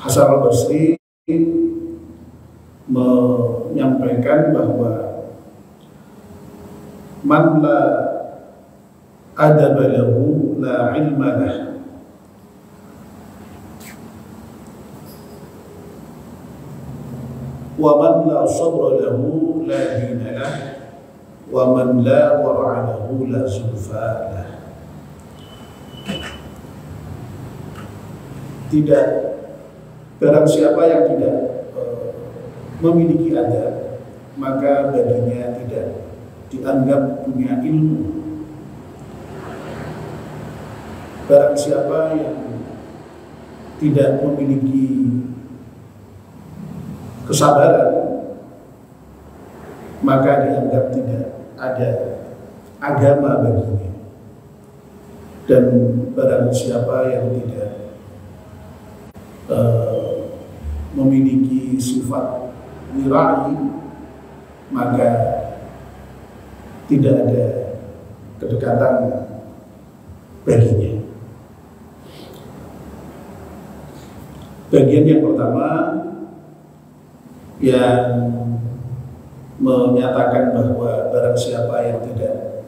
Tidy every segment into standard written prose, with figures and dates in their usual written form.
Hasan al-Basri menyampaikan bahwa man la adaba lahu la ilma lah. Wa man la sabra lahu la dina lah. Wa man la wara'a lahu la zulfa lah. Tidak, barang siapa yang tidak memiliki adab, maka baginya tidak dianggap punya ilmu. Barang siapa yang tidak memiliki kesabaran, maka dianggap tidak ada agama baginya. Dan barang siapa yang tidak memiliki sifat wira'i, maka tidak ada kedekatan baginya. Bagian yang pertama yang menyatakan bahwa barang siapa yang tidak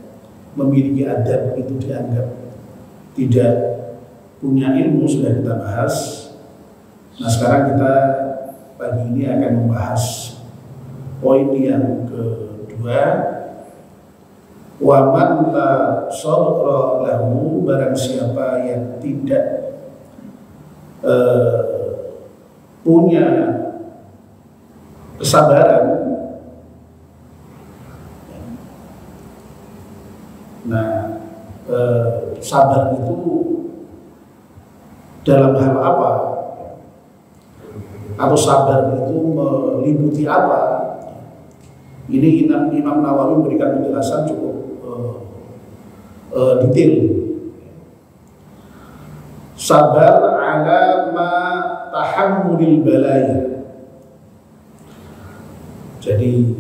memiliki adab itu dianggap tidak punya ilmu, sudah kita bahas. Nah, sekarang kita pagi ini akan membahas poin yang kedua. Wa man la sabra lahu, barang siapa yang tidak punya kesabaran. Nah, sabar itu dalam hal apa? Atau sabar itu meliputi apa? Ini Imam Nawawi memberikan penjelasan cukup detail. Sabar ala ma tahammulil balaya. Jadi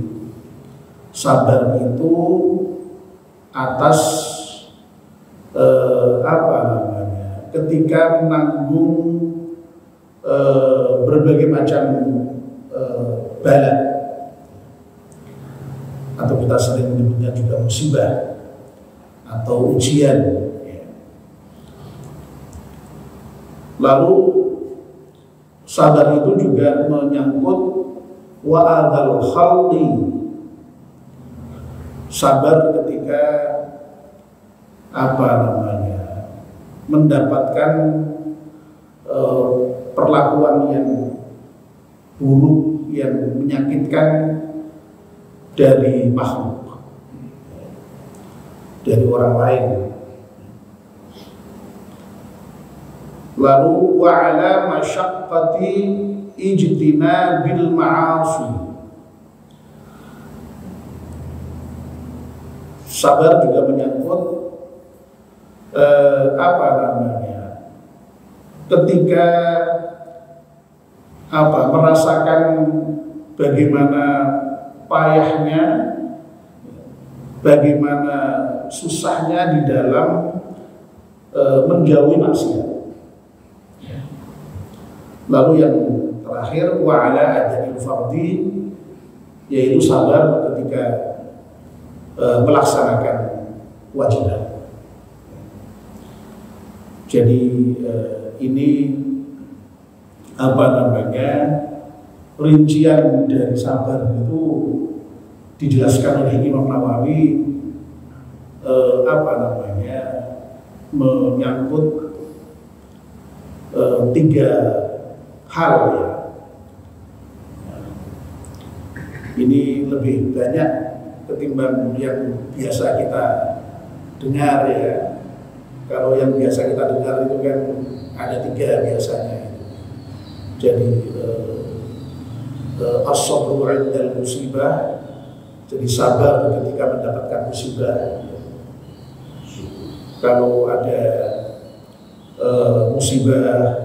sabar itu atas apa namanya? Ketika menanggung berbagai macam bala, atau kita sering menyebutnya juga musibah atau ujian. Lalu sabar itu juga menyangkut wa'adal khalqi, sabar ketika apa namanya, mendapatkan perlakuan yang buruk, yang menyakitkan dari makhluk, dari orang lain. Lalu wa'ala masyaqqati ijtinabil ma'asi, sabar juga menyangkut apa namanya, ketika merasakan bagaimana payahnya, bagaimana susahnya di dalam menjauhi maksiat. Lalu yang terakhir wa'ala adamil fardhi, yaitu sabar ketika melaksanakan kewajiban. Jadi ini apa namanya, rincian dari sabar itu dijelaskan oleh Imam Nawawi apa namanya, menyangkut tiga hal ya. Ini lebih banyak ketimbang yang biasa kita dengar ya. Kalau yang biasa kita dengar itu kan ada tiga biasanya. Jadi as-sabru 'indal musibah, jadi sabar ketika mendapatkan musibah. Kalau ada musibah,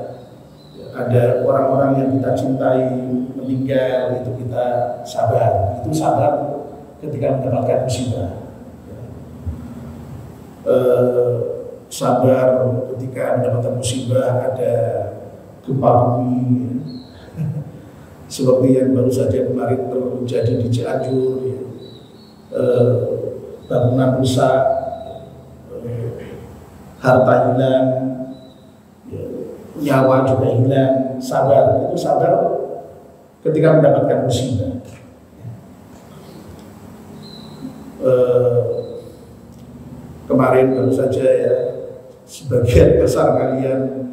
ada orang-orang yang kita cintai meninggal, itu kita sabar. Itu sabar ketika mendapatkan musibah. Sabar ketika mendapatkan musibah, ada gempa bumi, ya. Seperti yang baru saja kemarin terjadi di Cianjur, ya. Bangunan rusak, harta hilang, ya. Nyawa juga hilang. Sabar, itu sabar ketika mendapatkan musibah. Kemarin baru saja ya, sebagian besar kalian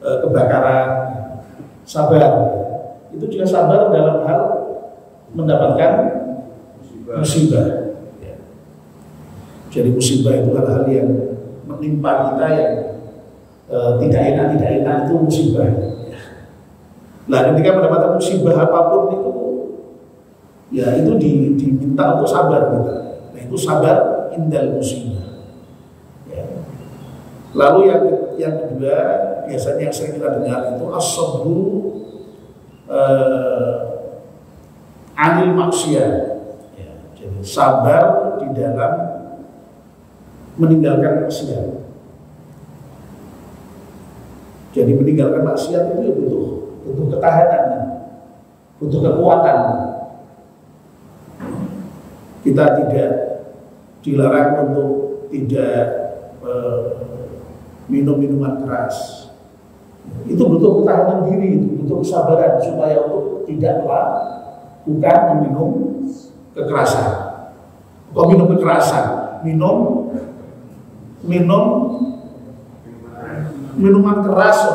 kebakaran, sabar. Itu juga sabar dalam hal mendapatkan musibah. Ya. Jadi musibah itu hal-hal yang menimpa kita yang tidak enak itu musibah. Ya. Nah, ketika mendapatkan musibah apapun itu, ya itu diminta untuk sabar kita. Nah, itu sabar indal musibah. Ya. Lalu yang kedua, biasanya yang sering kita dengar itu as-sabru anil maksiat. Ya, jadi sabar di dalam meninggalkan maksiat. Jadi meninggalkan maksiat itu butuh ketahanan, butuh kekuatan. Kita tidak dilarang untuk tidak minum minuman keras. Itu butuh ketahanan diri, butuh kesabaran supaya untuk tidak melakukan meminum kekerasan. Kok minum kekerasan? Minum minuman keras,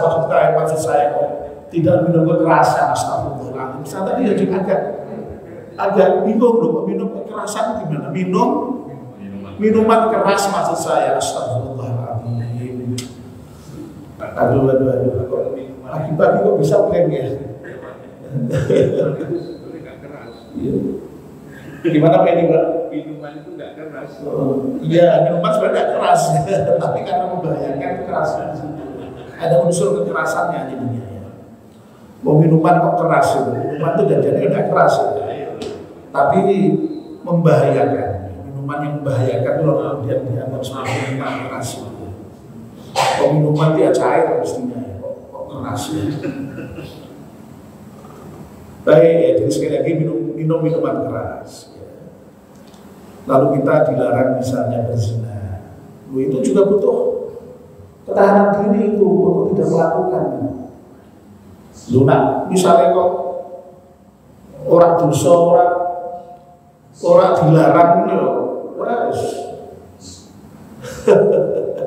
maksud saya kok tidak minum kekerasan. Astagfirullahaladzim. Saya tadi agak bingung loh, minum kekerasan gimana? Minuman keras maksud saya. Astagfirullahaladzim. Aduh. Pagi-pagi kok bisa blank ya? Gimana ini, Pak? Minuman itu nggak keras. Iya, minuman sebenarnya nggak keras, tapi karena membahayakan kekerasan. Ada unsur kekerasannya jadinya. Ya. Mau minuman kok keras itu? Minuman itu jadi nggak keras, ya. Tapi membahayakan. Minuman yang membahayakan kalau kemudian dianggap sebagai minuman keras. Kok minuman dia cair mestinya ya, kok keras ya. Baik ya, jadi sekali lagi minum minuman keras ya. Lalu kita dilarang misalnya berzina. Itu juga butuh ketahanan diri itu untuk tidak melakukan. Nah, misalnya kok orang dosa, orang dilarang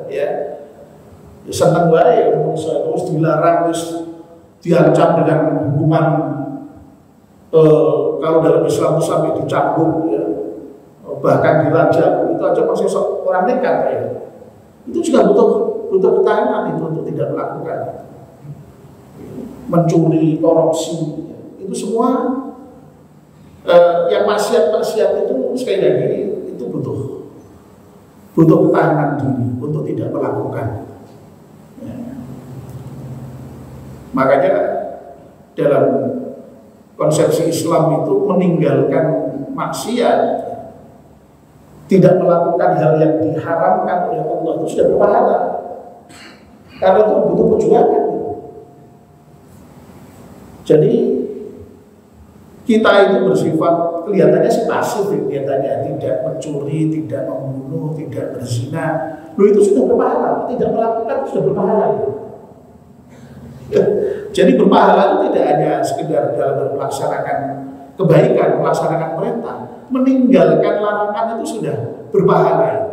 ya. Senang baik terus dilarang, terus diancam dengan hukuman kalau dalam Islam itu sampai dicambuk ya, bahkan dirajam, itu aja masih orang nekat ya. Itu juga butuh ketahanan itu untuk tidak melakukan mencuri, korupsi, itu semua yang maksiat itu sekali lagi itu butuh ketahanan diri untuk tidak melakukan. Ya. Makanya dalam konsepsi Islam itu meninggalkan maksiat, tidak melakukan hal yang diharamkan oleh Allah itu sudah berpahala. Karena itu butuh perjuangan. Jadi kita itu bersifat kelihatannya sih pasif, kelihatannya tidak mencuri, tidak membunuh, tidak berzina. Itu sudah berpahala, tidak melakukan sudah berpahala. Jadi berpahala itu tidak hanya sekedar dalam melaksanakan kebaikan, melaksanakan perintah, meninggalkan larangan itu sudah berpahala.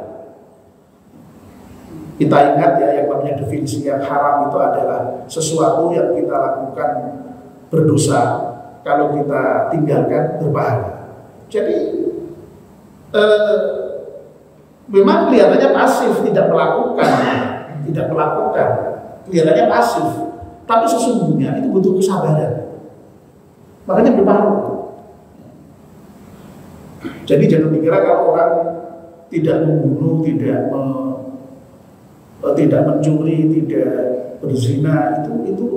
Kita ingat ya, yang namanya definisi yang haram itu adalah sesuatu yang kita lakukan berdosa, kalau kita tinggalkan berpahala. Jadi memang kelihatannya pasif, tidak melakukan, kelihatannya pasif. Tapi sesungguhnya itu butuh kesabaran. Makanya berpahala. Jadi jangan dikira kalau orang tidak membunuh, tidak mencuri, tidak berzina, itu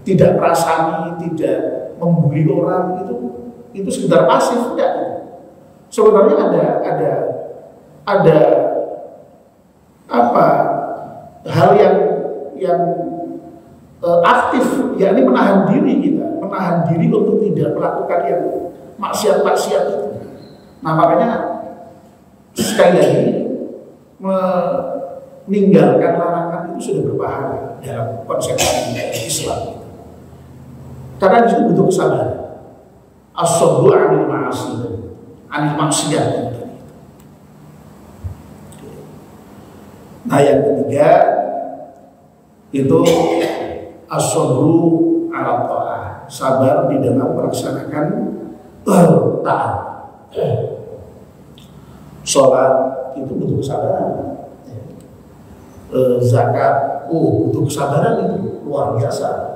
tidak merasani, tidak membuli orang, itu sekedar pasif, enggak. Sebenarnya ada apa hal yang aktif, yakni menahan diri kita, menahan diri untuk tidak melakukan yang maksiat-maksiat itu. Nah makanya sekali lagi meninggalkan larangan itu sudah berbahaya dalam konsepsi Islam. Karena di situ butuh kesabaran. As-sabru 'anil ma'asi, 'anil maksiat. Nah yang ketiga itu as-sabru 'ala ta'ah, sabar di dalam melaksanakan taat. Sholat itu butuh kesabaran. Zakat, butuh kesabaran, itu luar biasa.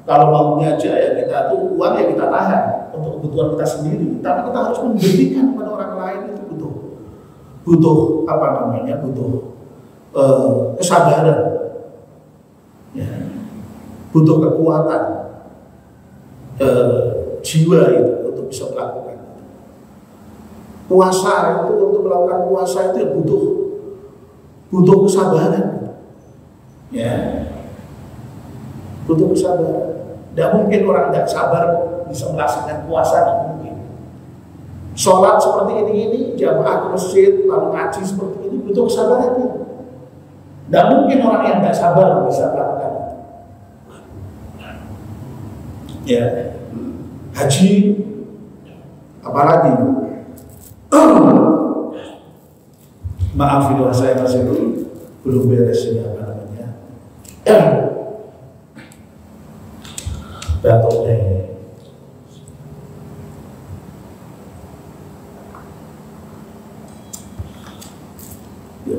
Kalau maunya aja ya kita tuh uang ya kita tahan untuk kebutuhan kita sendiri, tapi kita harus memberikan kepada orang lain, itu butuh apa namanya, butuh kesabaran, ya. Butuh kekuatan jiwa itu untuk bisa melakukan. Puasa itu, untuk melakukan puasa itu ya butuh kesabaran, ya, butuh kesabaran. Tidak mungkin orang tidak sabar bisa melaksanakan puasa, tidak mungkin. Sholat seperti ini jamaah ke masjid lalu ngaji seperti ini butuh kesabaran. Tidak mungkin orang yang tidak sabar bisa melakukan itu. Ya, haji apalagi. Maaf ini saya masih belum beres ini apa namanya. Batuknya ini.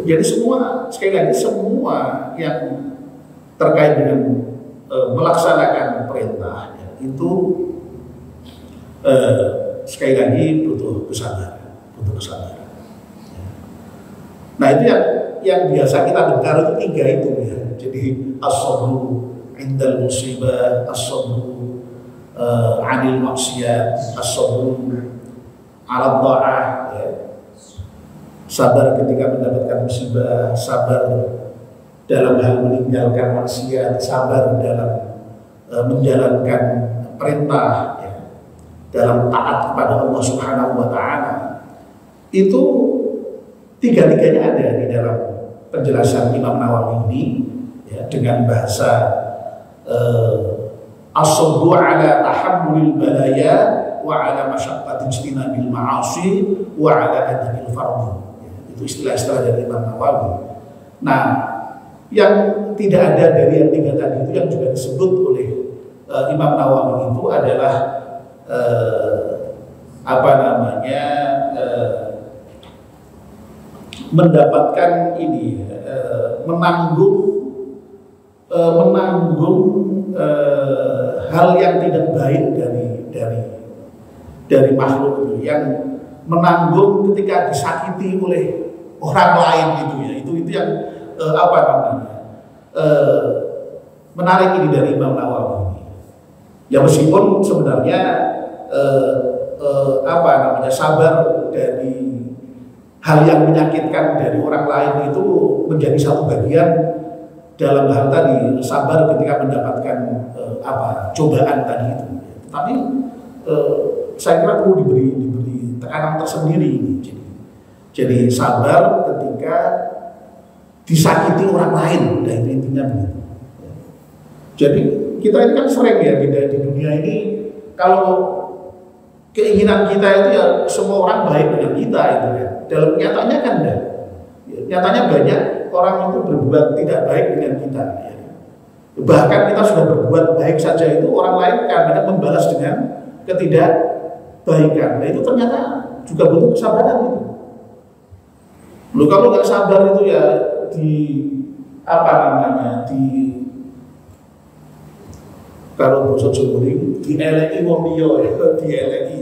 Jadi semua, sekali lagi semua yang terkait dengan melaksanakan perintah ya, itu sekali lagi butuh kesabaran. Nah itu yang biasa kita dengar itu tiga itu ya. Jadi as-sabru indal musibah, as-sabru 'anil maksiat, as-sabru 'ala dha'ah, ya. Sabar ketika mendapatkan musibah, sabar dalam hal meninggalkan maksiat, sabar dalam menjalankan perintah, ya, dalam taat kepada Allah Subhanahu wa Ta'ala. Itu tiga-tiganya ada di dalam penjelasan Imam Nawawi ini, ya, dengan bahasa as-sabru 'ala tahammulil balaya wa 'ala masyaqqati ijtinabil ma'asi wa 'ala adil fardhi. Itu istilah-istilah dari Imam Nawawi. Nah, yang tidak ada dari yang tiga tadi itu yang juga disebut oleh Imam Nawawi itu adalah apa namanya, mendapatkan ini, menanggung hal yang tidak baik dari makhluk itu, yang menanggung ketika disakiti oleh orang lain gitu ya, itu yang apa namanya, menarik ini dari Imam Nawawi. Ya meskipun sebenarnya apa namanya, sabar dari hal yang menyakitkan dari orang lain itu menjadi satu bagian dalam hal tadi, sabar ketika mendapatkan cobaan tadi itu. Tapi saya kira perlu diberi tekanan tersendiri ini. Jadi sabar ketika disakiti orang lain, dan itu intinya begitu. Jadi kita ini kan sering ya di dunia ini, kalau keinginan kita itu ya semua orang baik dengan kita itu ya. Dalam nyatanya kan enggak. Nyatanya banyak orang itu berbuat tidak baik dengan kita. Ya. Bahkan kita sudah berbuat baik saja itu orang lain kadang-kadang membalas dengan ketidakbaikan. Nah itu ternyata juga butuh kesabaran itu. Lu kalau nggak sabar itu ya kalau bahasa Jawa ini dieleki wong liya ya, dieleki.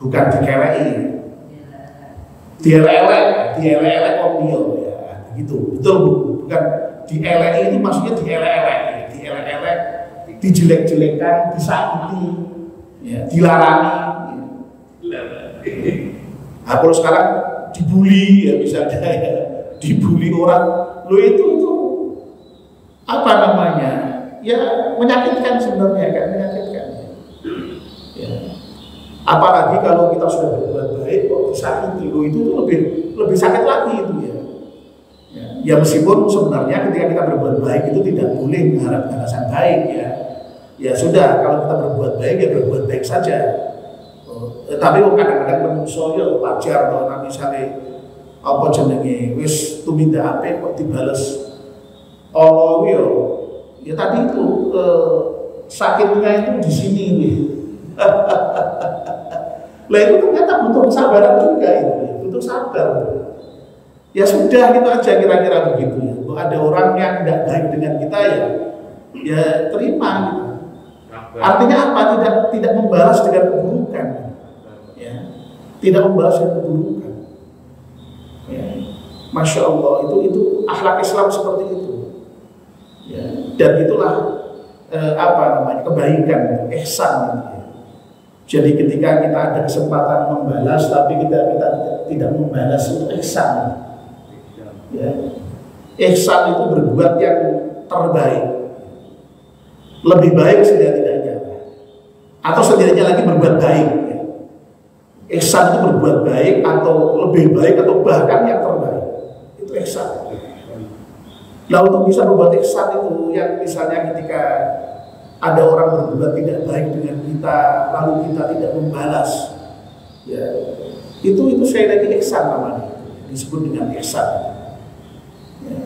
Bukan dikeleki. Dielek wong liya ya. Begitu. Betul Bu. Bukan dieleki itu maksudnya dielek-elek, dijelek-jelekan, disakiti, ya, dilarani. Ya. Nah, kalau sekarang dibully ya misalnya ya, dibully orang, lo itu apa namanya, ya menyakitkan sebenarnya kan, menyakitkan. Ya. Apalagi kalau kita sudah berbuat baik kok disakiti, itu lebih sakit lagi itu ya. Ya meskipun sebenarnya ketika kita berbuat baik itu tidak boleh mengharap balasan baik ya. Ya sudah, kalau kita berbuat baik ya berbuat baik saja. Tapi kadang-kadang menungso ya wajar kalau misalnya apa jenenge wis tumindak apik kok dibales Allah ya tadi itu sakitnya itu di sini nih. Lah itu ternyata butuh kesabaran juga itu, butuh sabar. Ya sudah gitu aja kira-kira begitu ya. Kalau ada orang yang tidak baik dengan kita ya terima gitu. Artinya apa? Tidak membalas dengan keburukan. Ya. Tidak membalas dengan keburukan. Ya. Masya Allah itu akhlak Islam seperti itu. Ya. Dan itulah kebaikan, ihsan gitu ya. Jadi ketika kita ada kesempatan membalas tapi kita tidak membalas itu ihsan. Ya. Ihsan itu berbuat yang terbaik, lebih baik setidaknya, atau setidaknya lagi berbuat baik. Ya. Ihsan itu berbuat baik atau lebih baik atau bahkan yang terbaik, itu ihsan. Nah untuk bisa berbuat ihsan itu yang misalnya ketika ada orang berbuat tidak baik dengan kita lalu kita tidak membalas, ya itu saya lagi ihsan namanya, disebut dengan ihsan. Ya.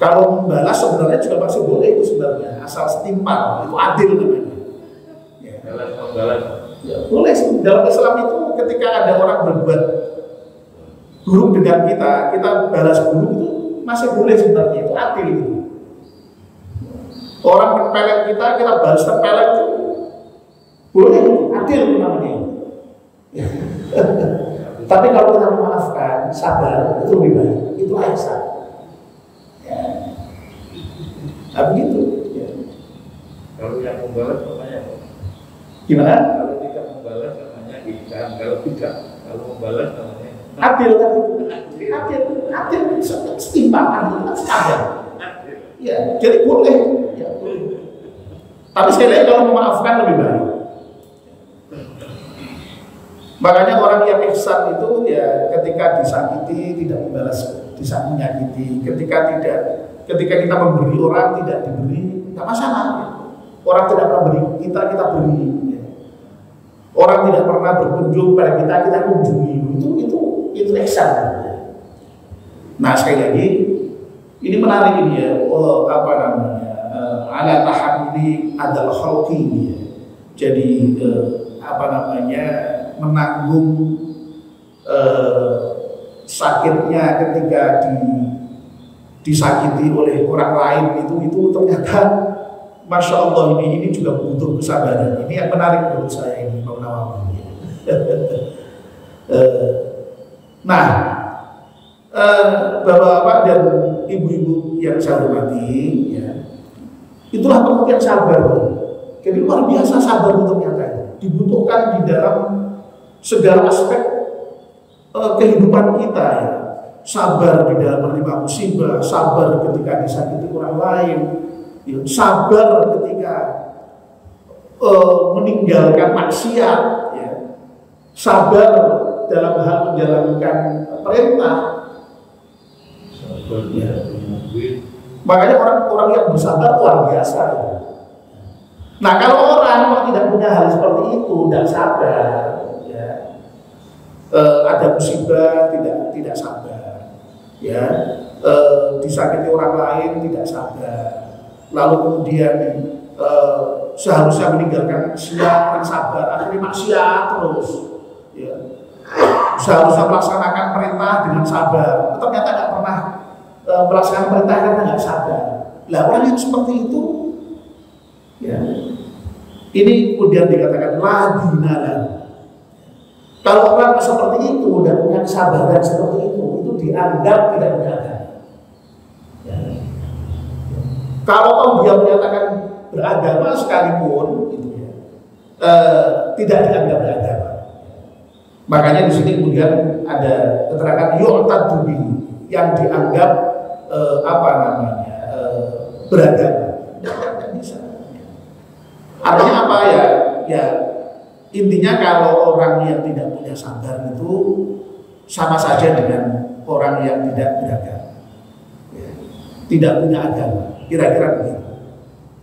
Kalau membalas sebenarnya juga masih boleh itu sebenarnya, asal setimpal, itu adil namanya. Ya. Ya, boleh. Dalam Islam itu ketika ada orang berbuat buruk dengan kita balas buruk itu masih boleh sebenarnya, itu adil itu. Orang tempelin kita balas tempelin itu boleh, adil namanya. Ya. Tapi kalau kita memaafkan, sabar, itu lebih baik, itu ihsan. Ya. Nah begitu. Ya. Kalau yang membalas namanya apa? Gimana? Kalau tidak membalas namanya ihsan, kalau membalas namanya adil adil setimpal, adil kan sadar. Ya, jadi boleh. Ya, boleh. Tapi sekali lagi kalau memaafkan lebih baik. Makanya orang yang ihsan itu ya ketika disakiti tidak membalas, menyakiti. Ketika kita memberi orang tidak diberi, tidak masalah. Orang tidak pernah beri kita beri. Orang tidak pernah berkunjung pada kita kunjungi. Itu ihsan. Nah sekali lagi ini menarik ini ya. Ala tahammuli adalah khalqi ya. Jadi menanggung sakitnya ketika disakiti oleh orang lain itu ternyata Masya Allah ini juga butuh kesabaran. Ini yang menarik menurut saya ini Bang Nawawi. Nah, bapak-bapak dan ibu-ibu yang saya hormati, ya, itulah pengertian sabar. Jadi luar biasa sabar untuk nyata dibutuhkan di dalam segala aspek kehidupan kita. Ya. Sabar di dalam menerima musibah, sabar ketika disakiti orang lain, ya, sabar ketika meninggalkan maksiat, ya. Sabar dalam hal menjalankan perintah. Ya. Makanya orang yang bersabar luar biasa. Ya. Nah kalau orang kok tidak punya hal seperti itu, tidak sabar, ya, ada musibah tidak sabar, ya, disakiti orang lain tidak sabar, lalu kemudian seharusnya meninggalkan maksiat sabar, akhirnya maksiat terus, ya. Seharusnya melaksanakan perintah dengan sabar, ternyata tidak pernah melaksanakan perintah karena nggak sabar. Lah orang yang seperti itu, ya, ini kemudian dikatakan ladinalah. Kalau orang seperti itu dan punya kesabaran seperti itu dianggap tidak beragama. Ya. Kalau dia menyatakan beragama sekalipun, gitu ya, tidak dianggap beragama. Makanya di sini kemudian ada keterangan yu'tadu bihi yang dianggap beragama. intinya kalau orang yang tidak punya sabar itu sama saja dengan orang yang tidak beragama, tidak punya agama, kira-kira begitu.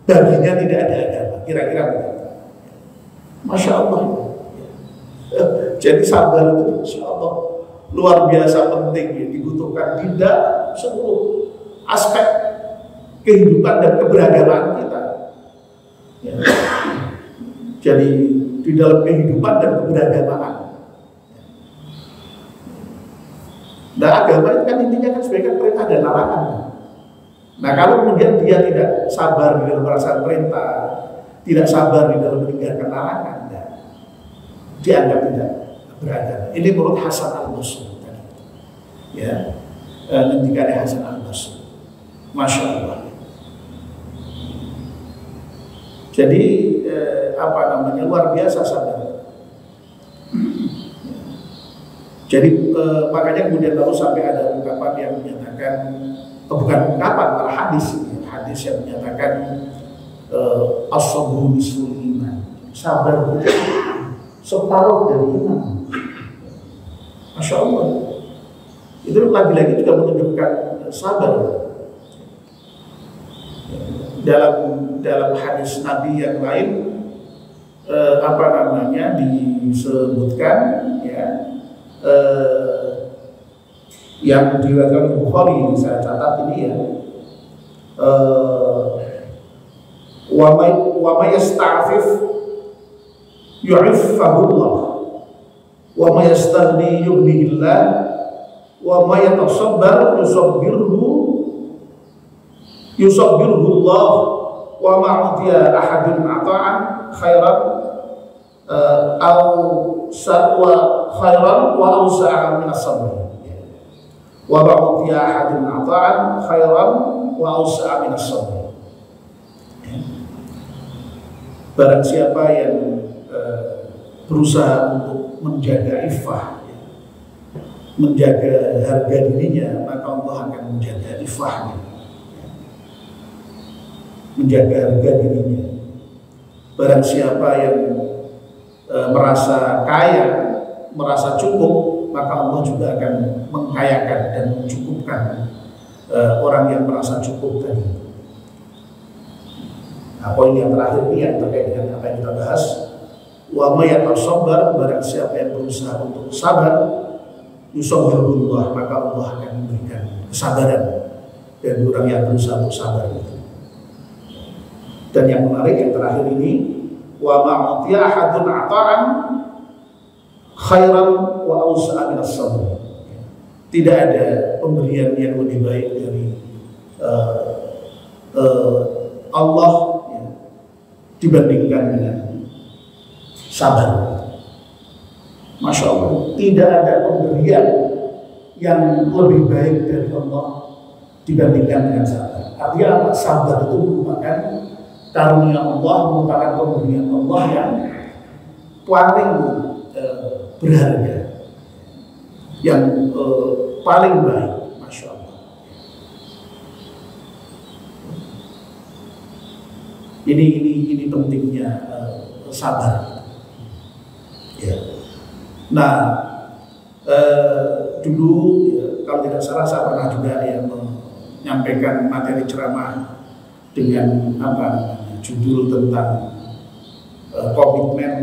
Baginya tidak ada agama, kira-kira begitu. Masya Allah. Jadi sabar itu Masya Allah luar biasa penting ya, dibutuhkan tidak seluruh aspek kehidupan dan keberagaman kita ya. Jadi di dalam kehidupan dan keberagaman, nah agama itu kan intinya kan sebagai perintah dan larangan. Nah kalau kemudian dia tidak sabar di dalam melaksanakan perintah, tidak sabar di dalam meninggalkan larangan, ya, dianggap tidak beragama. Ini menurut Hasan al-Basri tadi, ya, ngendikannya Hasan al-Basri. Masya Allah. Jadi apa namanya, luar biasa sabar. Jadi makanya kemudian lalu sampai ada ungkapan yang menyatakan, bukan ungkapan, malah hadis yang menyatakan as-sabru nisful iman, sabar itu separuh dari iman. Masya Allah. Itu lagi-lagi juga menunjukkan sabar. Dalam hadis Nabi yang lain apa namanya disebutkan ya, yang diriwayatkan Bukhari, saya catat ini ya, wa may yasta'fif yu'iffahullah wa may yastaghni yughnihillah wa may yatasabbar yusabbirullah wa ma utiya ahadun ata'an khairan aw sa'wa khairan wa awsa'a min as-sabr wa ma utiya ahadun ata'an khairan wa awsa'a min as-sabr. Barang siapa yang berusaha untuk menjaga iffah, menjaga harga dirinya, maka Allah akan menjaga iffahnya, menjaga harga dirinya. Barang siapa yang merasa kaya, merasa cukup, maka Allah juga akan mengkayakan dan mencukupkan orang yang merasa cukup tadi. Nah, poin yang terakhir ini yang terkait dengan apa yang kita bahas, wa may yatasabbar, barang siapa yang berusaha untuk sabar, yusabbirullah, maka Allah akan memberikan kesabaran dan orang yang berusaha untuk sabar itu. Dan yang menarik yang terakhir ini, wa ma utiya ahadun ata'an khairan wa awsa'a min as-sabr. Tidak ada pemberian yang lebih baik dari Allah ya, dibandingkan dengan sabar. Masya Allah, tidak ada pemberian yang lebih baik dari Allah dibandingkan dengan sabar. Artinya apa? Sabar itu merupakan karunia Allah, merupakan pemberian Allah yang paling berharga, yang paling baik. Masya Allah. Ini pentingnya sabar. Ya. Nah, dulu ya, kalau tidak salah saya pernah juga ya menyampaikan materi ceramah dengan judul tentang komitmen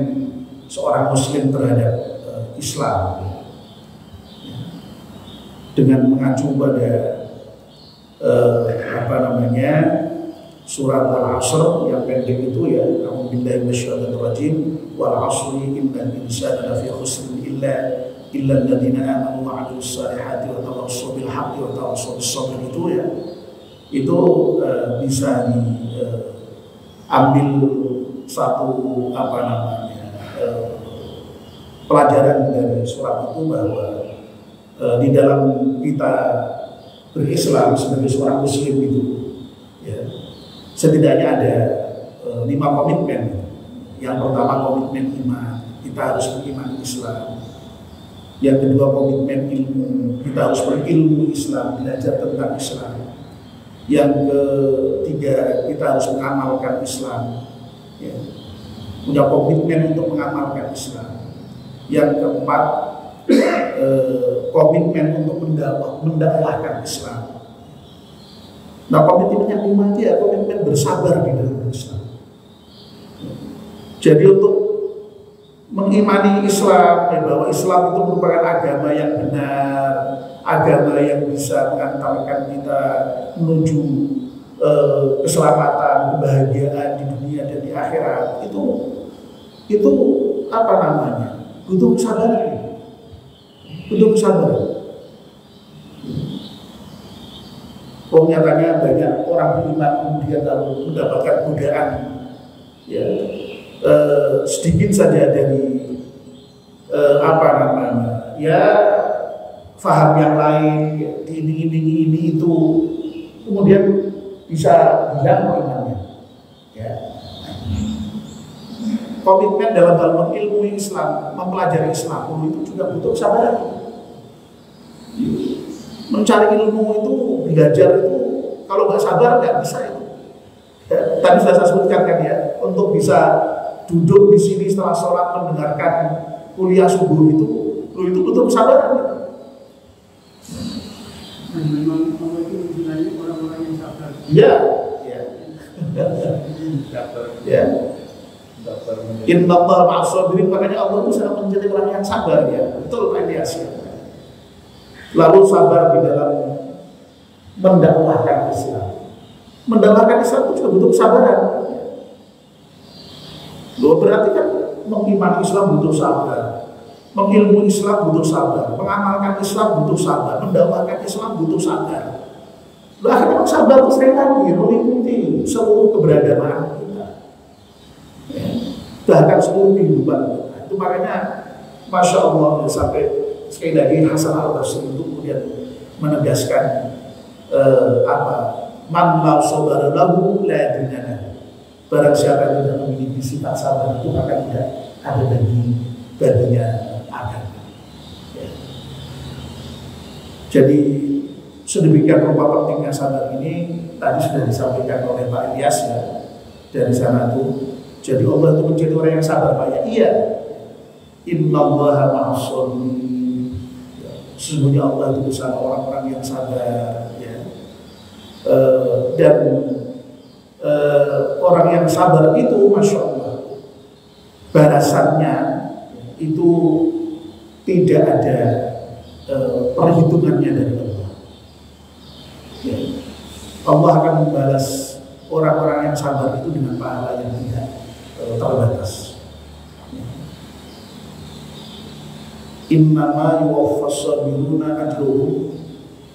seorang Muslim terhadap Islam, dengan mengacu pada surat Al-Asr yang pendek itu ya, a'udzubillahi minasyaitonir rajim, wal 'asri innal insana lafi khusr illa alladziina aamanu wa 'amilus shalihati wa tawassaw bil haqqi wa tawassaw bis sabr, itu ya, itu bisa diambil satu pelajaran dari surat itu, bahwa di dalam kita berislam sebagai seorang Muslim itu ya, setidaknya ada 5 komitmen. Yang pertama komitmen iman, kita harus beriman Islam. Yang kedua komitmen ilmu, kita harus berilmu Islam, belajar tentang Islam. Yang ketiga kita harus mengamalkan Islam ya. punya komitmen untuk mengamalkan Islam. Yang keempat, komitmen untuk mendakwahkan Islam. Nah, komitmen yang kelima dia komitmen bersabar di dalam Islam. Jadi untuk mengimani Islam, bahwa Islam itu merupakan agama yang benar, agama yang bisa mengantarkan kita menuju keselamatan, kebahagiaan di dunia dan di akhirat, itu apa namanya? Butuh kesabaran. Butuh kesabaran. Nyatanya banyak orang beriman kemudian lalu mendapatkan godaan, ya, sedikit saja dari apa namanya, ya, faham yang lain, ya, diiming-imingi ini itu, kemudian bisa hilang imannya. Ya. Komitmen dalam hal mengilmui Islam, mempelajari Islam itu juga butuh kesabaran. Mencari ilmu itu, belajar itu, kalau nggak sabar nggak bisa itu. Ya, tadi sudah saya sebutkan kan ya, untuk bisa duduk di sini setelah sholat mendengarkan kuliah subuh itu butuh kesabaran. Memang Allah itu mencintai orang-orang yang sabar. Iya, ya. Ya. Inna Allah ma'as sabirin, makanya Allah itu sangat mencintai orang yang sabar ya. Betul Pak Ilyas ya. Lalu sabar di dalam mendakwahkan Islam. Mendakwahkan Islam itu juga butuh kesabaran. Loh, berarti kan mengimani Islam butuh sabar, mengilmui Islam butuh sabar, mengamalkan Islam butuh sabar, mendakwahkan Islam butuh sabar. Loh, akhirnya sabar itu sekali lagi meliputi seluruh keberagaman kita, ya, bahkan seluruh kehidupan kita. Itu makanya Masya Allah sampai sekali lagi Hasan al-Basri itu kemudian menegaskan apa, man la sabara lahu la yadrinana. Barang siapa yang tidak memiliki sifat sabar itu akan tidak ada baginya agama. Ya. Jadi sedemikian rupa pentingnya sabar ini tadi sudah disampaikan oleh Pak Ilyas ya dari sana itu. Jadi Allah itu menjadi orang yang sabar Pak ya. Iya. Innallaha ma'as sabirin. Sesungguhnya Allah itu bersama orang-orang yang sabar ya. Dan orang yang sabar itu Masya Allah balasannya itu tidak ada perhitungannya dari Allah ya. Allah akan membalas orang-orang yang sabar itu dengan pahala yang tidak terbatas. Innama yuwaffas sabiruna ajruhum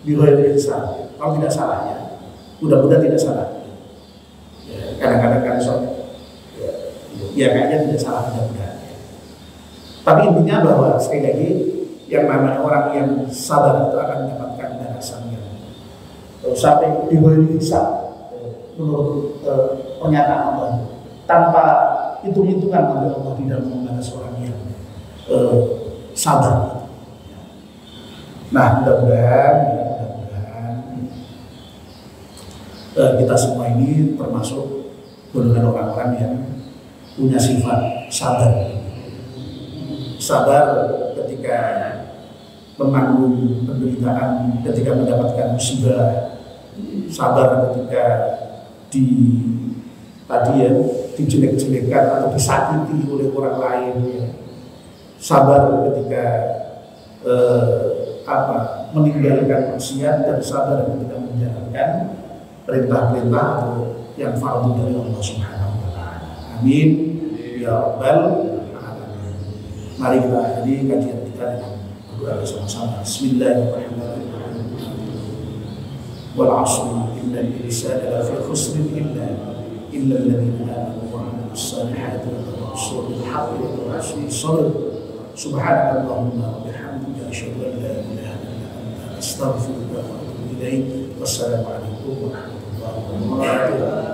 bighairi hisab. Kalau tidak salah ya, mudah-mudahan tidak salah. Ya, kadang-kadang kan ya kayaknya tidak salah mudah-mudahan. Ya. Tapi intinya bahwa sekali lagi yang namanya orang yang sabar itu akan mendapatkan balasan yang sampai bighairi hisab menurut pernyataan Allah tanpa hitung-hitungan nanti Allah tidak membalas orang yang sabar. Nah, mudah-mudahan kita semua ini termasuk golongan orang-orang yang punya sifat sabar. Sabar ketika menanggung penderitaan, ketika mendapatkan musibah, sabar ketika dijelek-jelekan atau disakiti oleh orang lain. Ya. Sabar ketika meninggalkan maksiat dan sabar ketika menjalankan perintah-perintah yang fardu dari Allah Subhanahu wa taala. Amin ya rabbal alamin. Mari kita akhiri kajian kita dengan berdoa bersama-sama. Bismillahirrahmanirrahim. Wal 'ashri innal insana lafi khusrin illa alladziina aamanu wa 'amilus salihati wa tawassaw bil haqqi wa tawassaw bis sabr. Subhanallahumma wa bihamdika asyhadu an la ilaha illa anta astaghfiruka wa atubu ilaik. Wassalamu alaikum warahmatullahi wabarakatuh.